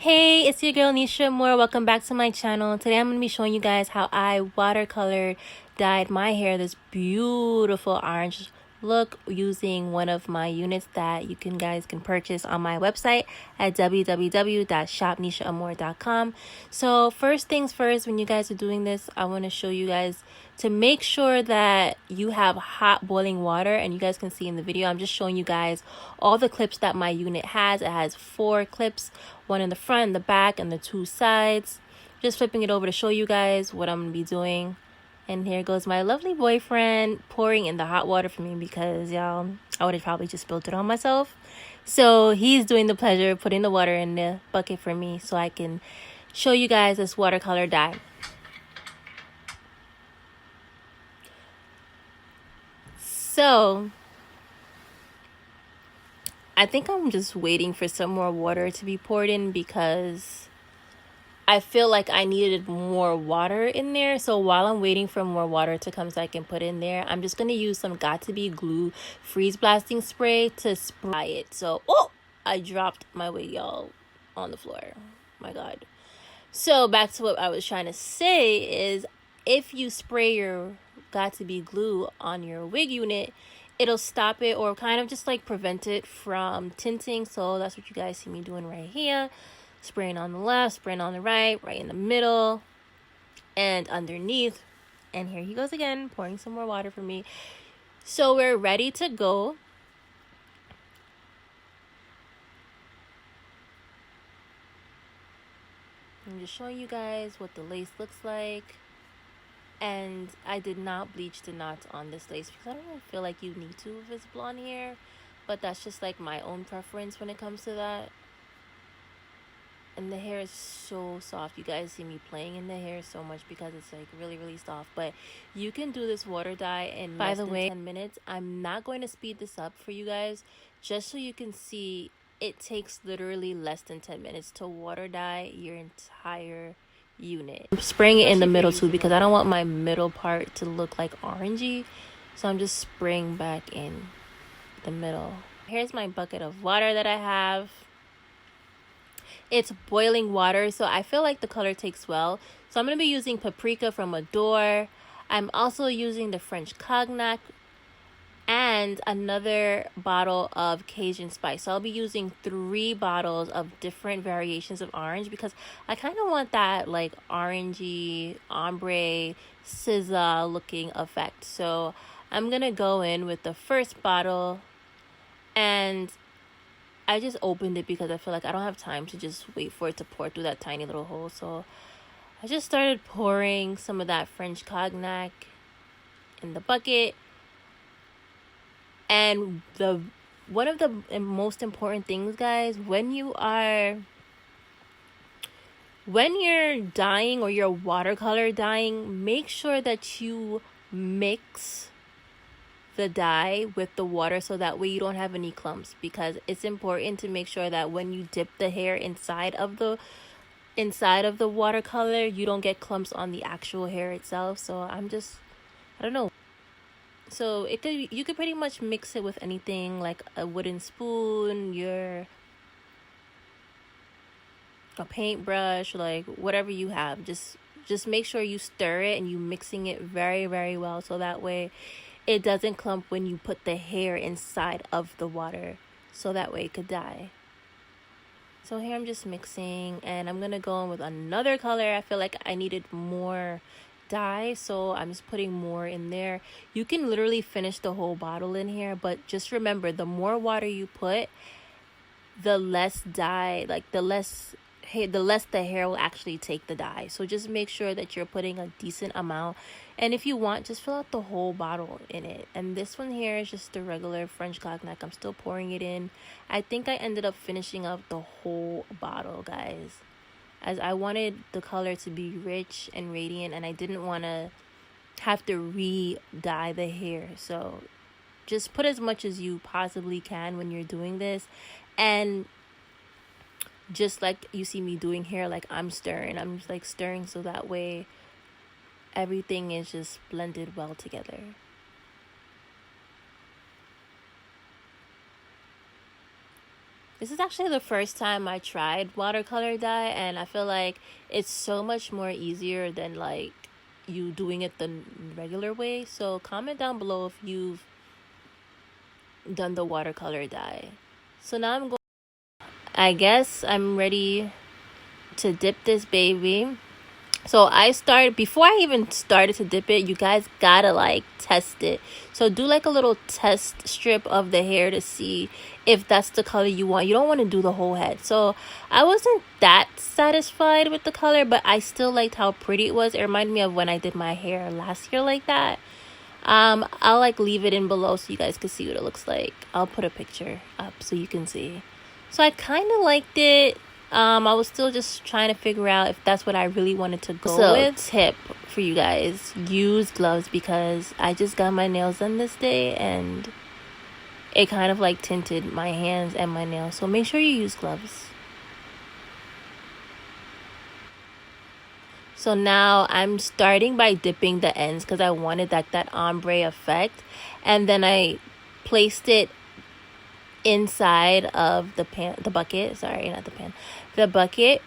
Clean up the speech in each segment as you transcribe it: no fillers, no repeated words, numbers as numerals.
Hey, it's your girl Neisha Amour. Welcome back to my channel. Today I'm going to be showing you guys how I watercolored dyed my hair this beautiful orange look using one of my units that you guys can purchase on my website at www.shopneishaamour.com. So first things first, when you guys are doing this, I want to show you guys to make sure that you have hot boiling water. And you guys can see in the video, I'm just showing you guys all the clips that my unit has. It has 4 clips, one in the front, the back, and the 2 sides. Just flipping it over to show you guys what I'm going to be doing. And here goes my lovely boyfriend pouring in the hot water for me because, y'all, I would have probably just spilled it on myself. So he's doing the pleasure of putting the water in the bucket for me so I can show you guys this watercolor dye. So I think I'm just waiting for some more water to be poured in because I feel like I needed more water in there. So while I'm waiting for more water to come so I can put in there, I'm just going to use some Got2b glue freeze blasting spray to spray it. So, oh, I dropped my wig, y'all, on the floor. My God. So back to what I was trying to say is if you spray your Got2b glue on your wig unit, it'll stop it or kind of just like prevent it from tinting. So that's what you guys see me doing right here. Spraying on the left, spraying on the right in the middle, and underneath. And here he goes again, pouring some more water for me. So we're ready to go. I'm just showing you guys what the lace looks like. And I did not bleach the knots on this lace because I don't really feel like you need to if it's blonde hair. But that's just like my own preference when it comes to that. And the hair is so soft. You guys see me playing in the hair so much because it's like really soft. But you can do this water dye in less than 10 minutes. I'm not going to speed this up for you guys, just so you can see it takes literally less than 10 minutes to water dye your entire unit. I'm spraying it in the middle too because I don't want my middle part to look like orangey. So I'm just spraying back in the middle. Here's my bucket of water that I have. It's boiling water, so I feel like the color takes well. So I'm going to be using Paprika from Amour. I'm also using the French Cognac and another bottle of Cajun spice. So I'll be using 3 bottles of different variations of orange because I kind of want that like orangey, ombre, scissor looking effect. So I'm going to go in with the first bottle, and I just opened it because I feel like I don't have time to just wait for it to pour through that tiny little hole. So I just started pouring some of that French Cognac in the bucket. And one of the most important things, guys, when you're dyeing or you're watercolor dyeing, make sure that you mix the dye with the water so that way you don't have any clumps, because it's important to make sure that when you dip the hair inside of the watercolor, you don't get clumps on the actual hair itself. So I don't know. So you could pretty much mix it with anything, like a wooden spoon, a paintbrush, like whatever you have. Just make sure you stir it and you mixing it very well so that way it doesn't clump when you put the hair inside of the water, so that way it could dye. So here I'm just mixing, and I'm gonna go in with another color. I feel like I needed more dye, so I'm just putting more in there. You can literally finish the whole bottle in here, but just remember, the more water you put, the less dye, like the less the hair will actually take the dye. So just make sure that you're putting a decent amount, and if you want, just fill out the whole bottle in it. And this one here is just the regular French Cognac. I'm still pouring it in. I think I ended up finishing up the whole bottle, guys, as I wanted the color to be rich and radiant, and I didn't want to have to re-dye the hair. So just put as much as you possibly can when you're doing this. And just like you see me doing here, like I'm just like stirring so that way everything is just blended well together. This is actually the first time I tried watercolor dye, and I feel like it's so much more easier than like you doing it the regular way. So comment down below if you've done the watercolor dye. So now I guess I'm ready to dip this baby. So before I even started to dip it, you guys gotta like test it. So do like a little test strip of the hair to see if that's the color you want. You don't want to do the whole head. So I wasn't that satisfied with the color, but I still liked how pretty it was. It reminded me of when I did my hair last year like that. I'll like leave it in below so you guys can see what it looks like. I'll put a picture up so you can see. So I kind of liked it. I was still just trying to figure out if that's what I really wanted to go with. Tip for you guys, use gloves, because I just got my nails done this day and it kind of like tinted my hands and my nails. So make sure you use gloves. So now I'm starting by dipping the ends because I wanted that ombre effect. And then I placed it inside of the bucket. Sorry, not the pan. The bucket.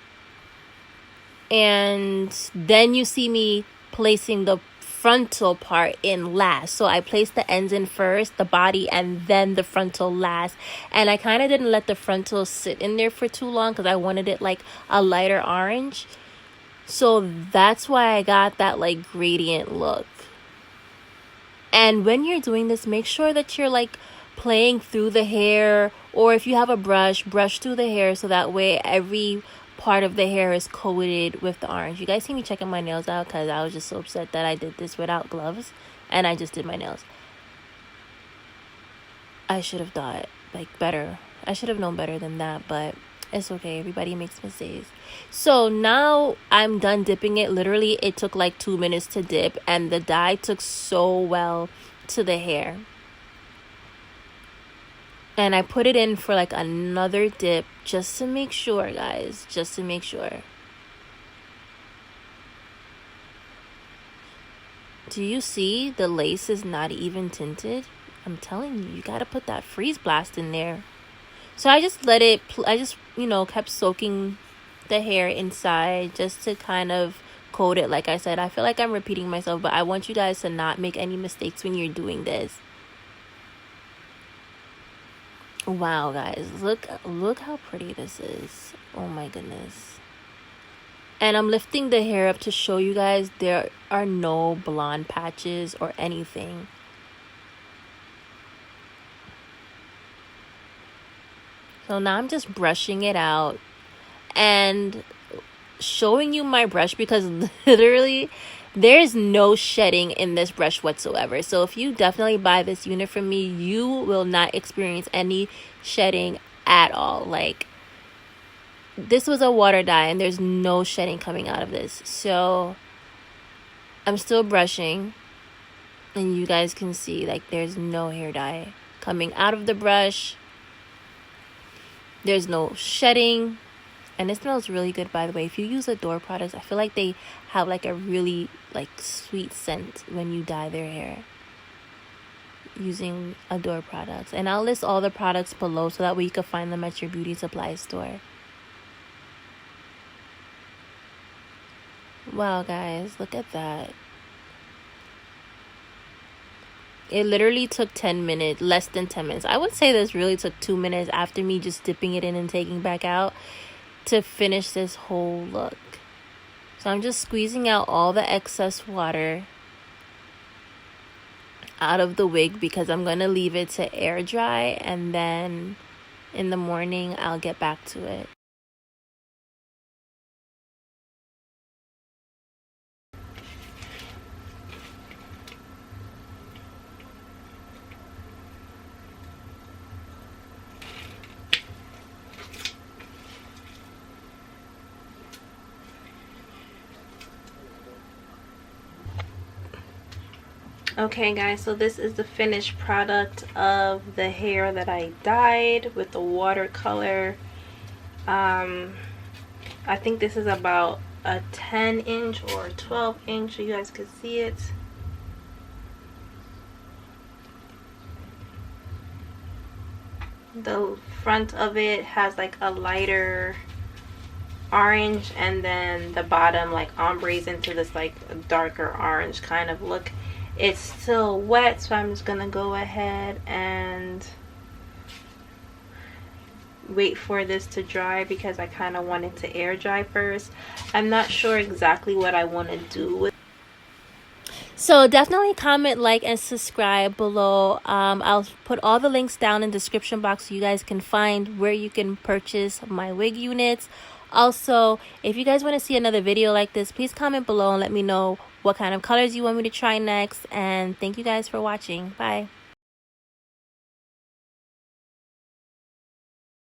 And then you see me placing the frontal part in last. So I placed the ends in first, the body, and then the frontal last. And I kind of didn't let the frontal sit in there for too long because I wanted it like a lighter orange. So that's why I got that like gradient look. And when you're doing this, make sure that you're like playing through the hair, or if you have a brush through the hair so that way every part of the hair is coated with the orange. You guys see me checking my nails out because I was just so upset that I did this without gloves and I just did my nails. I should have thought like better. I should have known better than that, but it's okay. Everybody makes mistakes. So now I'm done dipping it. Literally, it took like 2 minutes to dip, and the dye took so well to the hair. And I put it in for like another dip just to make sure, guys. Just to make sure. Do you see the lace is not even tinted? I'm telling you, you gotta put that freeze blast in there. So I just let it, kept soaking the hair inside just to kind of coat it. Like I said, I feel like I'm repeating myself, but I want you guys to not make any mistakes when you're doing this. Wow, guys, look how pretty this is. Oh my goodness. And I'm lifting the hair up to show you guys there are no blonde patches or anything. So now I'm just brushing it out and showing you my brush because literally there's no shedding in this brush whatsoever. So if you definitely buy this unit from me, you will not experience any shedding at all. Like, this was a water dye and there's no shedding coming out of this. So I'm still brushing and you guys can see like there's no hair dye coming out of the brush. There's no shedding. And it smells really good, by the way. If you use Adore products, I feel like they have like a really like sweet scent when you dye their hair using Adore products. And I'll list all the products below so that way you can find them at your beauty supply store. Wow, guys, look at that. It literally took 10 minutes, less than 10 minutes. I would say this really took 2 minutes after me just dipping it in and taking back out to finish this whole look. So I'm just squeezing out all the excess water out of the wig because I'm going to leave it to air dry, and then in the morning I'll get back to it. Okay guys, so this is the finished product of the hair that I dyed with the watercolor. I think this is about a 10-inch or 12-inch so you guys can see it. The front of it has like a lighter orange, and then the bottom like ombres into this like darker orange kind of look. It's still wet, so I'm just gonna go ahead and wait for this to dry because I kind of want it to air dry first. I'm not sure exactly what I want to do with. So definitely comment, like, and subscribe below. I'll put all the links down in the description box so you guys can find where you can purchase my wig units. Also, if you guys want to see another video like this, please comment below and let me know what kind of colors you want me to try next. And thank you guys for watching. Bye.